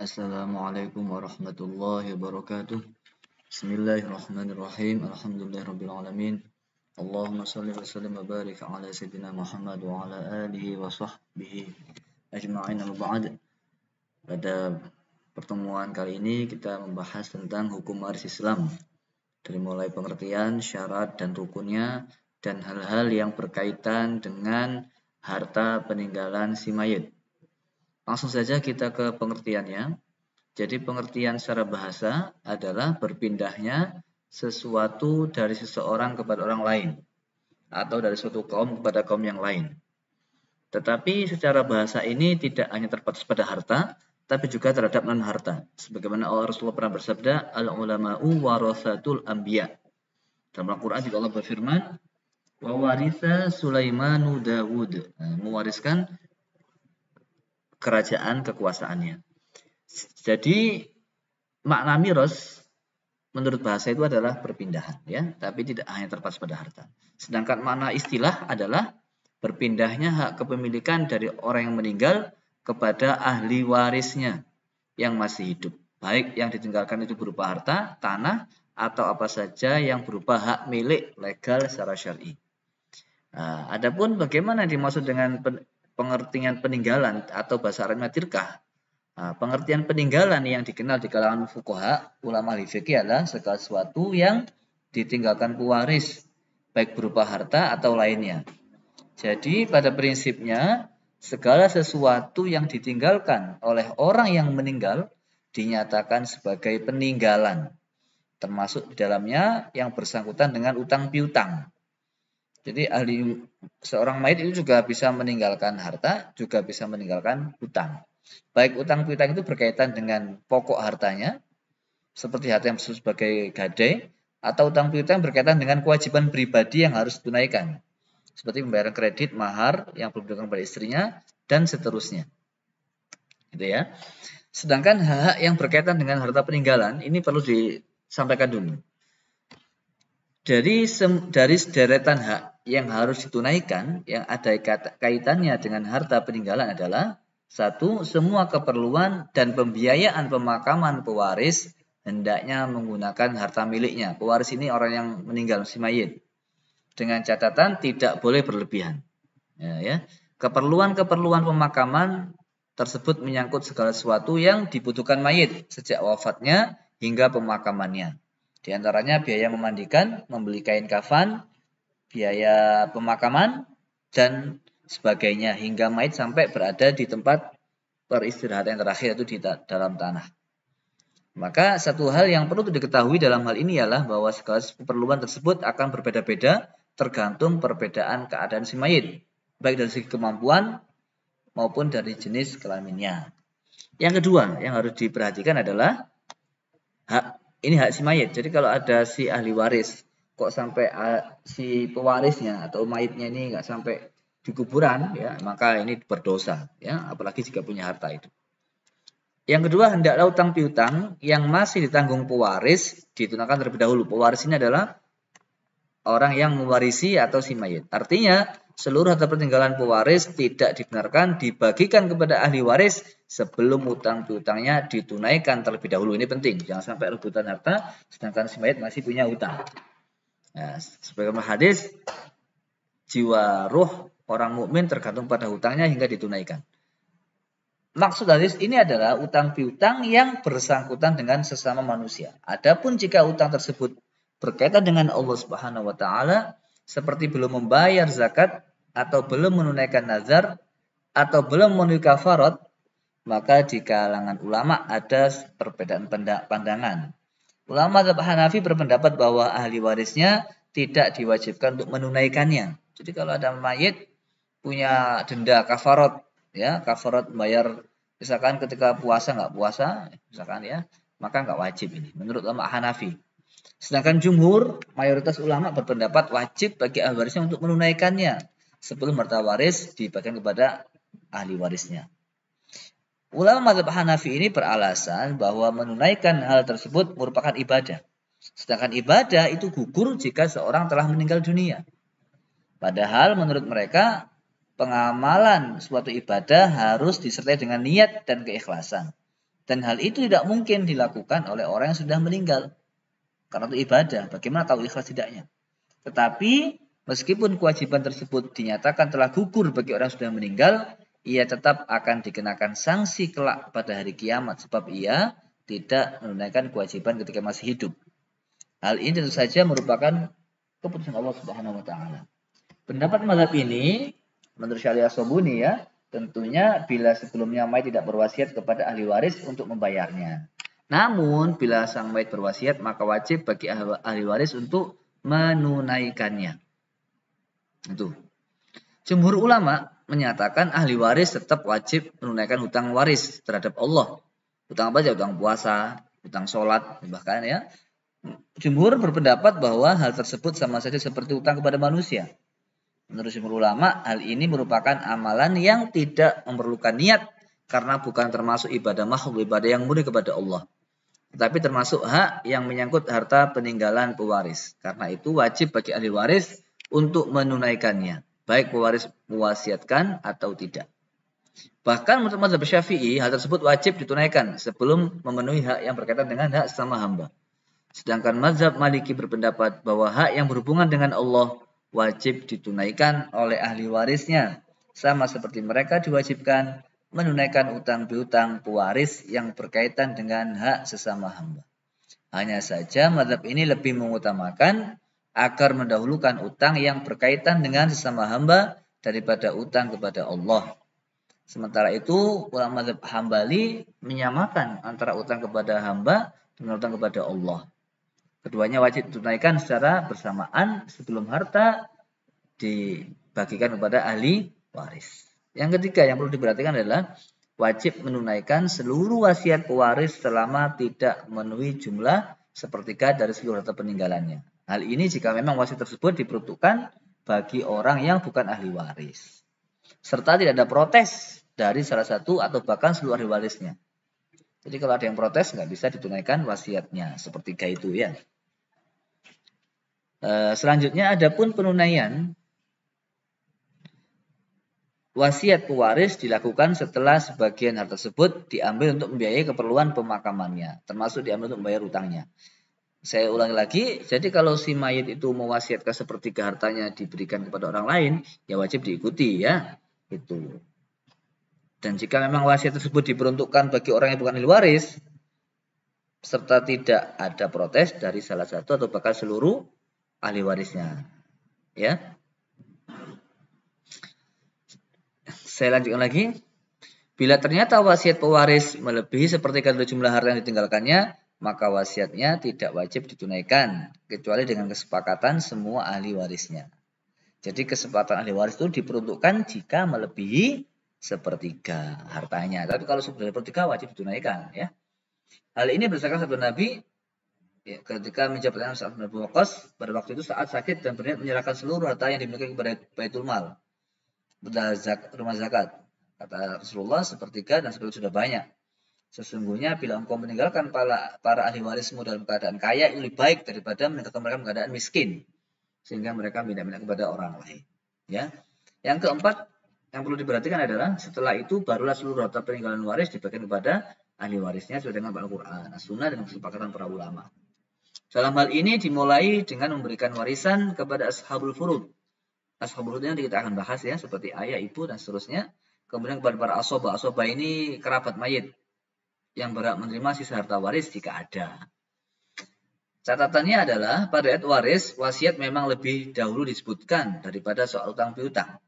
Assalamualaikum warahmatullahi wabarakatuh. Bismillahirrahmanirrahim. Alhamdulillahirabbil alamin. Allahumma shalli wa sallim wa barik ala sayyidina Muhammad wa ala alihi wa sahbihi ajma'in, amma ba'd. Pada pertemuan kali ini kita membahas tentang hukum waris Islam, dari mulai pengertian, syarat dan rukunnya, dan hal-hal yang berkaitan dengan harta peninggalan si mayit. Langsung saja kita ke pengertiannya. Jadi pengertian secara bahasa adalah berpindahnya sesuatu dari seseorang kepada orang lain, atau dari suatu kaum kepada kaum yang lain. Tetapi secara bahasa ini tidak hanya terbatas pada harta, tapi juga terhadap non-harta. Sebagaimana Rasulullah pernah bersabda, al-ulama'u warathatul anbiya. Dalam Al-Quran juga Allah berfirman, wa waritha Sulaimanu Dawud. Mewariskan kerajaan kekuasaannya. Jadi makna miras menurut bahasa itu adalah perpindahan, ya, tapi tidak hanya terbatas pada harta. Sedangkan makna istilah adalah berpindahnya hak kepemilikan dari orang yang meninggal kepada ahli warisnya yang masih hidup, baik yang ditinggalkan itu berupa harta, tanah, atau apa saja yang berupa hak milik legal secara syar'i. Adapun bagaimana dimaksud dengan pengertian peninggalan atau bahasa Arabnya tirkah. Pengertian peninggalan yang dikenal di kalangan fuqaha, ulama fikih adalah segala sesuatu yang ditinggalkan pewaris, baik berupa harta atau lainnya. Jadi pada prinsipnya segala sesuatu yang ditinggalkan oleh orang yang meninggal dinyatakan sebagai peninggalan, termasuk di dalamnya yang bersangkutan dengan utang piutang. Jadi seorang mayit itu juga bisa meninggalkan harta, juga bisa meninggalkan hutang. Baik utang piutang itu berkaitan dengan pokok hartanya, seperti harta yang disebut sebagai gadai, atau utang piutang berkaitan dengan kewajiban pribadi yang harus ditunaikan, seperti pembayaran kredit, mahar yang belum diberikan pada istrinya, dan seterusnya. Gitu ya. Sedangkan hak yang berkaitan dengan harta peninggalan ini perlu disampaikan dulu. Dari sederetan hak yang harus ditunaikan, yang ada kaitannya dengan harta peninggalan adalah: 1. Semua keperluan dan pembiayaan pemakaman pewaris hendaknya menggunakan harta miliknya. Pewaris ini orang yang meninggal, si mayit. Dengan catatan tidak boleh berlebihan. Ya. Keperluan-keperluan pemakaman tersebut menyangkut segala sesuatu yang dibutuhkan mayit sejak wafatnya hingga pemakamannya. Di antaranya biaya memandikan, membeli kain kafan, biaya pemakaman, dan sebagainya, hingga mayit sampai berada di tempat peristirahatan yang terakhir, itu di dalam tanah. Maka satu hal yang perlu diketahui dalam hal ini ialah bahwa segala keperluan tersebut akan berbeda-beda tergantung perbedaan keadaan si mayit, baik dari segi kemampuan maupun dari jenis kelaminnya. Yang kedua yang harus diperhatikan adalah hak si mayit. Jadi kalau ada si ahli waris, kok sampai si pewarisnya atau mayitnya ini nggak sampai di kuburan, ya, maka ini berdosa, ya, apalagi jika punya harta itu. Yang kedua, hendaklah utang piutang yang masih ditanggung pewaris ditunaikan terlebih dahulu. Pewaris ini adalah orang yang mewarisi atau si mayit. Artinya, seluruh harta peninggalan pewaris tidak dibenarkan dibagikan kepada ahli waris sebelum utang piutangnya ditunaikan terlebih dahulu. Ini penting, jangan sampai rebutan harta sedangkan si mayit masih punya hutang. Nah, sebagaimana hadis, jiwa ruh orang mukmin tergantung pada hutangnya hingga ditunaikan. Maksud hadis ini adalah utang piutang yang bersangkutan dengan sesama manusia. Adapun jika utang tersebut berkaitan dengan Allah Subhanahu wa taala, seperti belum membayar zakat atau belum menunaikan nazar atau belum memenuhi kafarat, maka di kalangan ulama ada perbedaan pandangan. Ulama mazhab Hanafi berpendapat bahwa ahli warisnya tidak diwajibkan untuk menunaikannya. Jadi kalau ada mayit punya denda kafarat, ya, kafarat bayar misalkan ketika puasa nggak puasa, misalkan, ya, maka nggak wajib ini menurut ulama Hanafi. Sedangkan jumhur, mayoritas ulama berpendapat wajib bagi ahli warisnya untuk menunaikannya sebelum harta waris dibagikan kepada ahli warisnya. Ulama mazhab Hanafi ini beralasan bahwa menunaikan hal tersebut merupakan ibadah. Sedangkan ibadah itu gugur jika seorang telah meninggal dunia. Padahal menurut mereka pengamalan suatu ibadah harus disertai dengan niat dan keikhlasan. Dan hal itu tidak mungkin dilakukan oleh orang yang sudah meninggal. Karena itu ibadah. Bagaimana tahu ikhlas tidaknya? Tetapi meskipun kewajiban tersebut dinyatakan telah gugur bagi orang yang sudah meninggal, ia tetap akan dikenakan sanksi kelak pada hari kiamat sebab ia tidak menunaikan kewajiban ketika masih hidup. Hal ini tentu saja merupakan keputusan Allah Subhanahu wa taala. Pendapat mazhab ini menurut Syariah Sobuni ya, tentunya bila sebelumnya mayit tidak berwasiat kepada ahli waris untuk membayarnya. Namun bila sang mayit berwasiat maka wajib bagi ahli waris untuk menunaikannya. Itu. Jumhur ulama menyatakan ahli waris tetap wajib menunaikan hutang waris terhadap Allah. Hutang apa aja? Hutang puasa, hutang sholat, bahkan ya. Jumhur berpendapat bahwa hal tersebut sama saja seperti hutang kepada manusia. Menurut jumhur ulama, hal ini merupakan amalan yang tidak memerlukan niat karena bukan termasuk ibadah makhluk, ibadah yang murni kepada Allah. Tetapi termasuk hak yang menyangkut harta peninggalan pewaris. Karena itu wajib bagi ahli waris untuk menunaikannya, baik pewaris mewasiatkan atau tidak. Bahkan menurut mazhab Syafi'i, hal tersebut wajib ditunaikan sebelum memenuhi hak yang berkaitan dengan hak sesama hamba. Sedangkan mazhab Maliki berpendapat bahwa hak yang berhubungan dengan Allah wajib ditunaikan oleh ahli warisnya, sama seperti mereka diwajibkan menunaikan utang piutang pewaris yang berkaitan dengan hak sesama hamba. Hanya saja mazhab ini lebih mengutamakan agar mendahulukan utang yang berkaitan dengan sesama hamba daripada utang kepada Allah. Sementara itu, ulama mazhab Hambali menyamakan antara utang kepada hamba dengan utang kepada Allah. Keduanya wajib ditunaikan secara bersamaan sebelum harta dibagikan kepada ahli waris. Yang ketiga yang perlu diperhatikan adalah wajib menunaikan seluruh wasiat pewaris selama tidak memenuhi jumlah sepertiga dari seluruh harta peninggalannya. Hal ini jika memang wasiat tersebut diperuntukkan bagi orang yang bukan ahli waris. Serta tidak ada protes dari salah satu atau bahkan seluruh ahli warisnya. Jadi kalau ada yang protes nggak bisa ditunaikan wasiatnya sepertiga itu ya. Selanjutnya adapun penunaian wasiat pewaris dilakukan setelah sebagian harta tersebut diambil untuk membiayai keperluan pemakamannya, termasuk diambil untuk membayar utangnya. Saya ulangi lagi, jadi kalau si mayit itu mewasiatkan sepertiga hartanya diberikan kepada orang lain, ya wajib diikuti ya. Itu. Dan jika memang wasiat tersebut diperuntukkan bagi orang yang bukan ahli waris, serta tidak ada protes dari salah satu atau bahkan seluruh ahli warisnya. Ya. Saya lanjutkan lagi. Bila ternyata wasiat pewaris melebihi sepertiga dari jumlah harta yang ditinggalkannya, maka wasiatnya tidak wajib ditunaikan kecuali dengan kesepakatan semua ahli warisnya. Jadi kesepakatan ahli waris itu diperuntukkan jika melebihi sepertiga hartanya. Tapi kalau sudah sepertiga wajib ditunaikan ya. Hal ini berdasarkan sabda Nabi ya, ketika menjabatkan Sa'ad bin Abi Waqqas pada waktu itu saat sakit dan berniat menyerahkan seluruh harta yang dimiliki kepada Baitul Mal, rumah zakat. Kata Rasulullah sepertiga dan seperti sudah banyak. Sesungguhnya bila engkau meninggalkan para ahli warismu dalam keadaan kaya itu lebih baik daripada meninggalkan mereka dalam keadaan miskin sehingga mereka minta-minta kepada orang lain. Ya. Yang keempat yang perlu diperhatikan adalah setelah itu barulah seluruh harta peninggalan waris dibagikan kepada ahli warisnya sesuai dengan Al-Quran, As-Sunnah dan kesepakatan para ulama. Dalam hal ini dimulai dengan memberikan warisan kepada ashabul furud. Ashabul furud yang kita akan bahas ya, seperti ayah, ibu dan seterusnya. Kemudian kepada para asobah. Asobah ini kerabat mayit yang berhak menerima sisa harta waris jika ada. Catatannya adalah pada ayat waris, wasiat memang lebih dahulu disebutkan daripada soal utang piutang.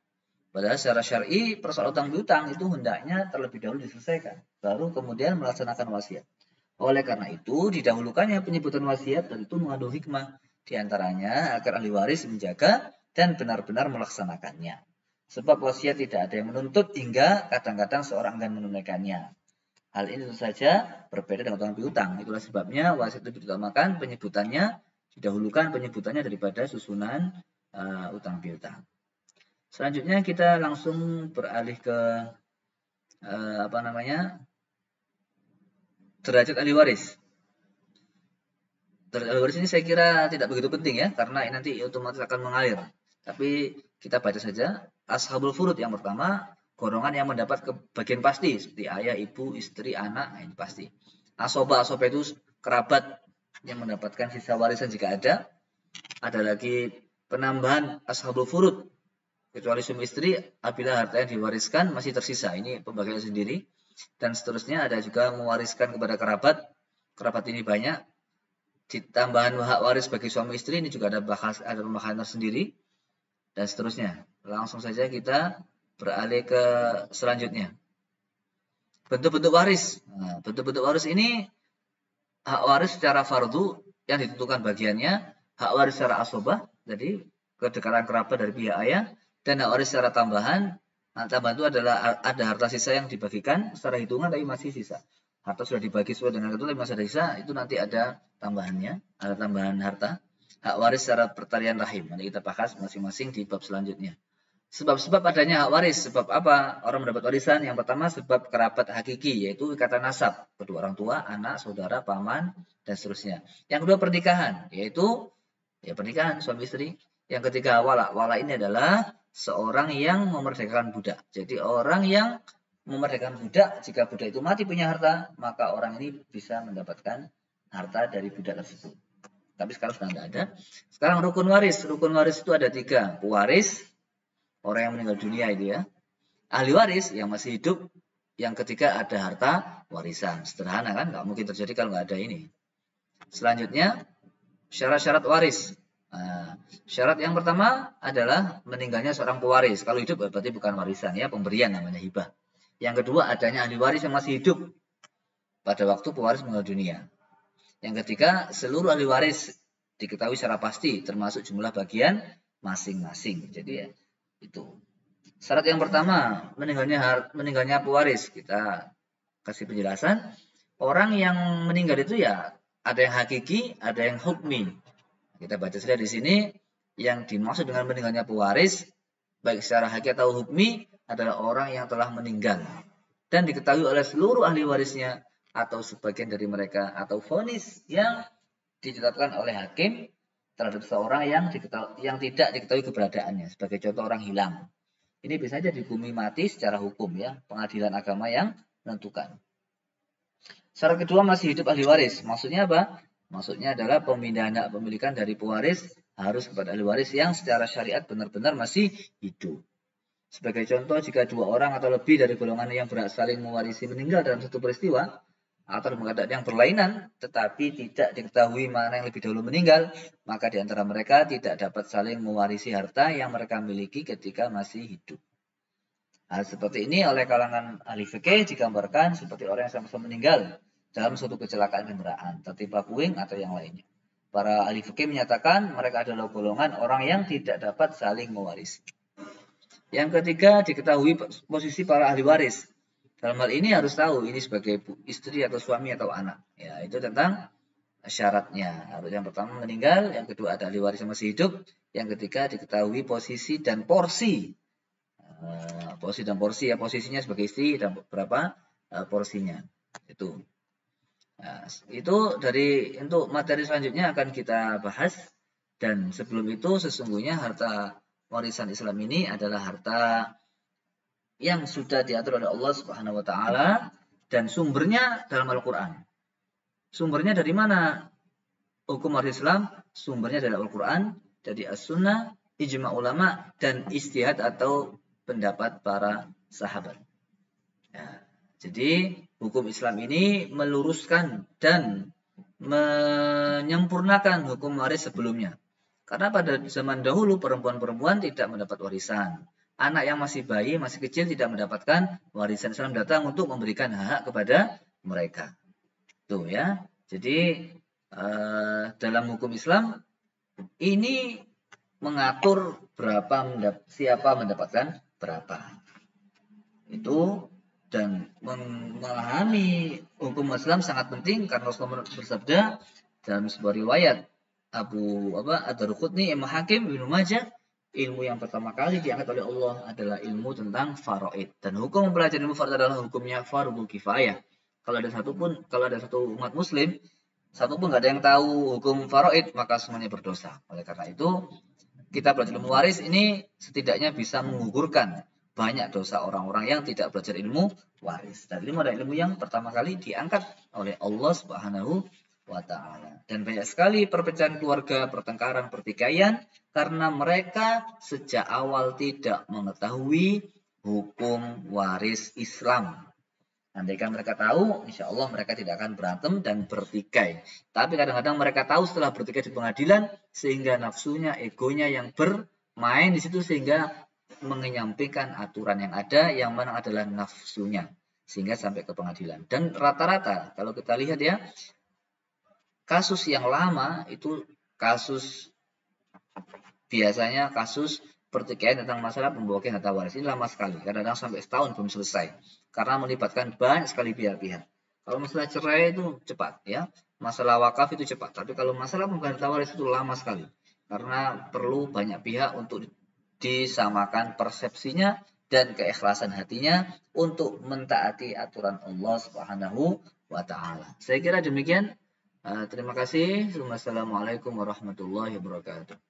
Padahal secara syar'i persoalan utang piutang itu hendaknya terlebih dahulu diselesaikan, baru kemudian melaksanakan wasiat. Oleh karena itu, didahulukannya penyebutan wasiat dan itu mengandung hikmah diantaranya agar ahli waris menjaga dan benar-benar melaksanakannya. Sebab wasiat tidak ada yang menuntut hingga kadang-kadang seorang enggan menunaikannya. Hal ini tentu saja berbeda dengan utang piutang. Itulah sebabnya wasiat itu diutamakan penyebutannya, didahulukan penyebutannya daripada susunan utang piutang. Selanjutnya kita langsung beralih ke derajat ahli waris. Derajat ahli waris ini saya kira tidak begitu penting ya, karena nanti otomatis akan mengalir. Tapi kita baca saja. Ashabul furud yang pertama, golongan yang mendapat bagian pasti seperti ayah, ibu, istri, anak, ini pasti. Asobah itu kerabat yang mendapatkan sisa warisan jika ada. Ada lagi penambahan ashabul furud, kecuali suami istri apabila harta yang diwariskan masih tersisa, ini pembagian sendiri. Dan seterusnya ada juga mewariskan kepada kerabat ini banyak. Tambahan hak waris bagi suami istri ini juga ada pembahasan tersendiri. Dan seterusnya. Langsung saja kita beralih ke selanjutnya. Bentuk-bentuk waris. Nah, bentuk-bentuk waris ini hak waris secara fardu yang ditentukan bagiannya, hak waris secara asobah, jadi kedekatan kerabat dari pihak ayah, dan hak waris secara tambahan. Nah, tambahan itu adalah ada harta sisa yang dibagikan secara hitungan tapi masih sisa. Harta sudah dibagi sesuai dengan itu tapi masih ada sisa, itu nanti ada tambahannya, ada tambahan harta. Hak waris secara pertalian rahim. Nanti kita bahas masing-masing di bab selanjutnya. Sebab-sebab adanya hak waris. Sebab apa orang mendapat warisan? Yang pertama sebab kerabat hakiki, yaitu ikatan nasab. Kedua orang tua, anak, saudara, paman, dan seterusnya. Yang kedua pernikahan, yaitu pernikahan suami istri. Yang ketiga wala. Wala ini adalah seorang yang memerdekakan budak. Jadi orang yang memerdekakan budak, jika budak itu mati punya harta, maka orang ini bisa mendapatkan harta dari budak tersebut. Tapi sekarang sudah tidak ada. Sekarang rukun waris. Rukun waris itu ada 3. Pewaris, orang yang meninggal dunia itu ya. Ahli waris yang masih hidup. Yang ketiga ada harta warisan. Sederhana kan? Nggak mungkin terjadi kalau nggak ada ini. Selanjutnya, syarat-syarat waris. Nah, syarat yang pertama adalah meninggalnya seorang pewaris. Kalau hidup berarti bukan warisan ya, pemberian namanya hibah. Yang kedua adanya ahli waris yang masih hidup pada waktu pewaris meninggal dunia. Yang ketiga, seluruh ahli waris diketahui secara pasti, termasuk jumlah bagian masing-masing. Jadi itu. Syarat yang pertama, meninggalnya pewaris. Kita kasih penjelasan. Orang yang meninggal itu ya ada yang hakiki, ada yang hukmi. Kita baca saja di sini, yang dimaksud dengan meninggalnya pewaris, baik secara hakiki atau hukmi, adalah orang yang telah meninggal. Dan diketahui oleh seluruh ahli warisnya, atau sebagian dari mereka, atau vonis yang ditetapkan oleh hakim terhadap seorang yang tidak diketahui keberadaannya. Sebagai contoh orang hilang. Ini bisa saja dihukumi mati secara hukum ya, pengadilan agama yang menentukan. Syarat kedua masih hidup ahli waris. Maksudnya apa? Maksudnya adalah pemindahan hak pemilikan dari pewaris harus kepada ahli waris yang secara syariat benar-benar masih hidup. Sebagai contoh, jika 2 orang atau lebih dari golongan yang berhak saling mewarisi meninggal dalam satu peristiwa, atau dalam keadaan yang berlainan, tetapi tidak diketahui mana yang lebih dahulu meninggal, maka di antara mereka tidak dapat saling mewarisi harta yang mereka miliki ketika masih hidup. Hal seperti ini oleh kalangan ahli fikih digambarkan seperti orang yang sama-sama meninggal dalam suatu kecelakaan kendaraan, tertimpa puing atau yang lainnya. Para ahli fikih menyatakan mereka adalah golongan orang yang tidak dapat saling mewarisi. Yang ketiga, diketahui posisi para ahli waris. Dalam hal ini harus tahu ini sebagai istri atau suami atau anak. Ya, itu tentang syaratnya. Yang pertama meninggal, yang kedua ada ahli waris yang masih hidup, yang ketiga diketahui posisi dan porsi. Posisi dan porsi ya, posisinya sebagai istri dan berapa porsinya. Itu. Nah, itu untuk materi selanjutnya akan kita bahas. Dan sebelum itu sesungguhnya harta warisan Islam ini adalah harta yang sudah diatur oleh Allah Subhanahu wa taala dan sumbernya dalam Al-Qur'an. Sumbernya dari mana? Hukum waris Islam sumbernya dari Al-Qur'an, dari As-Sunnah, ijma' ulama dan ijtihad atau pendapat para sahabat. Ya, jadi hukum Islam ini meluruskan dan menyempurnakan hukum waris sebelumnya. Karena pada zaman dahulu perempuan-perempuan tidak mendapat warisan. Anak yang masih bayi, masih kecil tidak mendapatkan warisan. Islam datang untuk memberikan hak kepada mereka. Tuh ya. Jadi dalam hukum Islam ini mengatur siapa mendapatkan berapa. Itu dan memahami hukum Islam sangat penting karena Rasulullah bersabda dalam sebuah riwayat Ad-Daruqutni, Imam Hakim, Ibnu Majah, ilmu yang pertama kali diangkat oleh Allah adalah ilmu tentang faraid. Dan hukum mempelajari ilmu faraid adalah hukumnya fardhu kifayah. Kalau ada satu umat muslim, satu pun nggak ada yang tahu hukum faraid, maka semuanya berdosa. Oleh karena itu, kita belajar ilmu waris ini setidaknya bisa menggugurkan banyak dosa orang-orang yang tidak belajar ilmu waris. Dan ilmu adalah ilmu yang pertama kali diangkat oleh Allah Subhanahu wa ta'ala. Dan banyak sekali perpecahan keluarga, pertengkaran, pertikaian karena mereka sejak awal tidak mengetahui hukum waris Islam. Andaikan mereka tahu, insya Allah mereka tidak akan berantem dan bertikai. Tapi kadang-kadang mereka tahu setelah bertikai di pengadilan, sehingga nafsunya, egonya yang bermain di situ sehingga menyampaikan aturan yang ada, yang mana adalah nafsunya, sehingga sampai ke pengadilan. Dan rata-rata kalau kita lihat ya, kasus yang lama itu kasus biasanya kasus pertikaian tentang masalah pembagian harta waris ini lama sekali, kadang-kadang sampai setahun belum selesai karena melibatkan banyak sekali pihak-pihak. Kalau masalah cerai itu cepat ya, masalah wakaf itu cepat, tapi kalau masalah pembagian harta waris itu lama sekali karena perlu banyak pihak untuk disamakan persepsinya dan keikhlasan hatinya untuk mentaati aturan Allah Subhanahu wa taala. Saya kira demikian. Terima kasih. Wassalamualaikum warahmatullahi wabarakatuh.